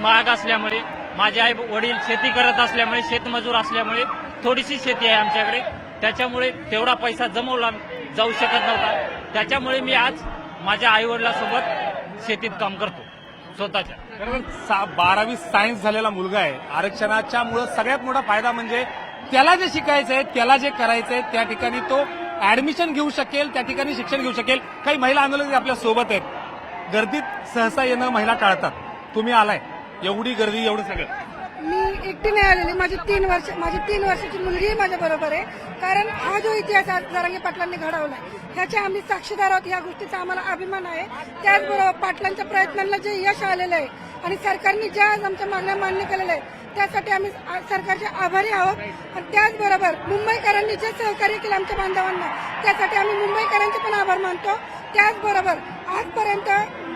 महाग असल्यामुळे, माझे आई वडील शेती करत असल्यामुळे, शेतमजूर असल्यामुळे थोडीशी शेती आहे आमच्याकडे, त्याच्यामुळे तेवढा पैसा जमवला जाऊ शकत नव्हता. त्याच्यामुळे मी आज माझ्या आई वडिलांसोबत शेतीत काम करतो स्वतःच्या. 12वी सायन्स झालेला मुलगा आहे. आरक्षणाच्या मुळे सगळ्यात मोठा फायदा म्हणजे त्याला जे शिकायचंय, त्याला जे करायचंय त्या ठिकाणी तो ऍडमिशन घेऊ शकेल, त्या ठिकाणी शिक्षण घेऊ शकेल. काही महिला आंदोलक आपल्या सोबत आहेत. गर्दीत सहसा येणं महिला टाळतात. तुम्ही आलाय, एवढी गर्दी, एवढं सगळं. मी एकटी नाही आलेली, माझी 3 वर्षाची मुलगी माझ्या बरोबर आहे. कारण हा जो इतिहास आज जरांगे पाटलांनी घडवलाय ह्याचे आम्ही साक्षीदार आहोत. ह्या गोष्टीचा आम्हाला अभिमान आहे. त्याचबरोबर पाटलांच्या प्रयत्नांना जे यश आलेलं आहे आणि सरकारने ज्या आज आमच्या मागण्या मान्य केलेल्या आहेत त्यासाठी आम्ही सरकारचे आभारी आहोत. आणि त्याचबरोबर मुंबईकरांनी जे सहकार्य केलं आमच्या बांधवांना त्यासाठी आम्ही मुंबईकरांचे पण आभार मानतो. त्याचबरोबर आजपर्यंत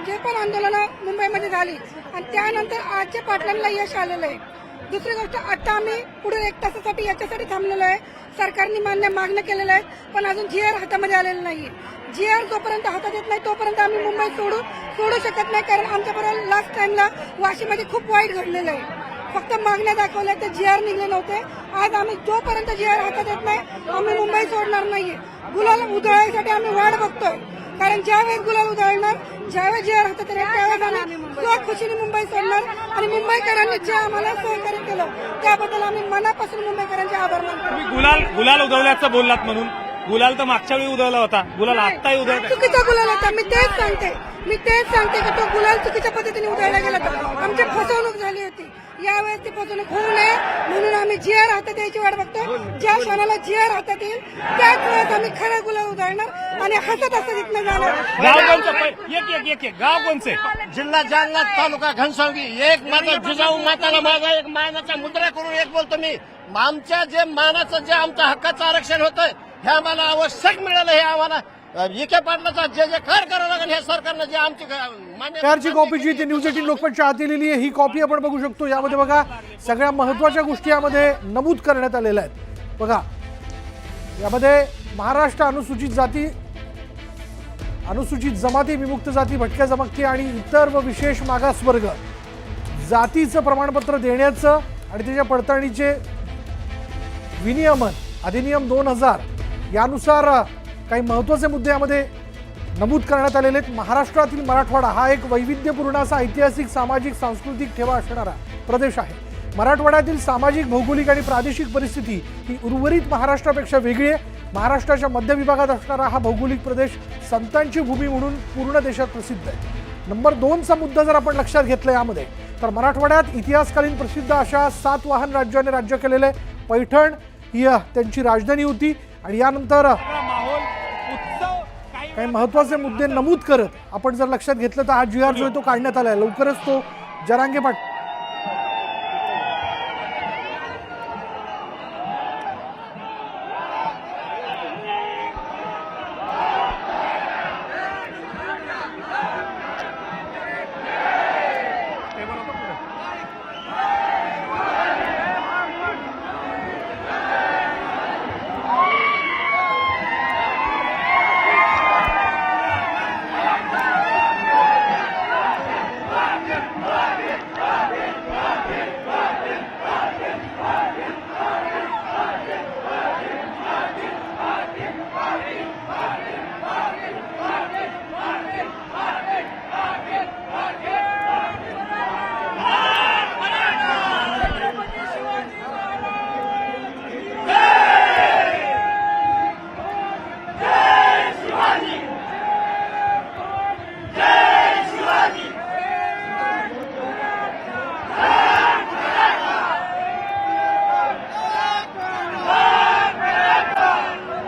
जे पण आंदोलनं मुंबईमध्ये झाली आणि त्यानंतर आज जे पाटलांना यश आलेलं आहे. दुसरी गोष्ट, आता आम्ही पुढे 1 तासासाठी याच्यासाठी थांबलेलो आहे. सरकारने मागण्या केलेल्या आहेत, पण अजून जीआर हातामध्ये आलेलं नाहीये. जीआर जोपर्यंत हातात येत नाही तोपर्यंत आम्ही मुंबई सोडू शकत नाही. कारण आमच्याबरोबर लास्ट टाइमला वाशीमध्ये खूप वाईट घडलेलं आहे. फक्त मागण्या दाखवल्या, ते जीआर निघले नव्हते. आज आम्ही जोपर्यंत जीआर हातात येत नाही आम्ही मुंबई सोडणार नाहीये. गुलाल उधळायसाठी आम्ही वाट बघतोय. कारण ज्यावेळेस गुलाल उधळणार, ज्यावेळेस जीआर हातात येणार त्यावेळेस आम्ही खुशीने मुंबई सोडणार. आणि मुंबईकरांनी जे आम्हाला सहकार्य केलं त्याबद्दल आम्ही मनापासून मुंबईकरांचे आभार मानतो. तुम्ही गुलाल उधळल्याचं बोललात, म्हणून गुलाल तर मागच्या वेळी उधळला होता, गुलाल आत्ताही उधळला. चुकीचा गुलाल होता. मी तेच सांगते की तो गुलाल चुकीच्या पद्धतीने उधळला गेला होता. आमची फसवणूक झाली होती. यावेळेस ती फसवणूक होऊ नये म्हणून आम्ही जीआर हातात यायची वाट बघतो. ज्या क्षणाला जीआर हातात येईल त्याच वेळेस आम्ही खरं गुलाल उधळणार आणि हसत इथनं जाणार. गाव कोणचं? एक गाव कोणचे? जिल्हा जालना, तालुका घनसावंगी. एक माझा जिजाऊ माताला माझा एक मानाचा मुद्रा करून एक बोलतो मी. आमच्या जे मानाचं, जे आमच्या हक्काचं आरक्षण होतं हे आम्हाला आवश्यक मिळालं. हे आम्हाला विखे पाटलाचा जे कार्य करावं लागेल हे सरकारनं जे आमची मान्य कॉपी जी ती न्यूज 18 लोकमतच्या हाती लिहिली आहे, ही कॉपी आपण बघू शकतो. यामध्ये बघा सगळ्या महत्वाच्या गोष्टी यामध्ये नमूद करण्यात आलेल्या आहेत. बघा यामध्ये महाराष्ट्र अनुसूचित जाती, अनुसूचित जमाती, विमुक्त जाती, भटक्या जमाती आणि इतर व विशेष मागासवर्ग जातीचं प्रमाणपत्र देण्याचं आणि त्याच्या पडताळणीचे विनियमन अधिनियम 2000 यानुसार काही महत्त्वाचे मुद्दे यामध्ये नमूद करण्यात आलेले आहेत. महाराष्ट्रातील मराठवाडा हा एक वैविध्यपूर्ण असा ऐतिहासिक, सामाजिक, सांस्कृतिक ठेवा असणारा प्रदेश आहे. मराठवाड्यातील सामाजिक, भौगोलिक आणि प्रादेशिक परिस्थिती ही उर्वरित महाराष्ट्रापेक्षा वेगळी आहे. महाराष्ट्राच्या मध्य विभागात असणारा हा भौगोलिक प्रदेश संतांची भूमी म्हणून पूर्ण देशात प्रसिद्ध आहे. नंबर 2चा मुद्दा जर आपण लक्षात घेतला यामध्ये, तर मराठवाड्यात इतिहासकालीन प्रसिद्ध अशा 7 वाहन राज्याने राज्य केलेले. पैठण ही त्यांची राजधानी होती. आणि यानंतर काही महत्वाचे मुद्दे नमूद करत आपण जर लक्षात घेतलं तर हा जीआर जो आहे तो काढण्यात आलाय. लवकरच तो जरांगे पाटील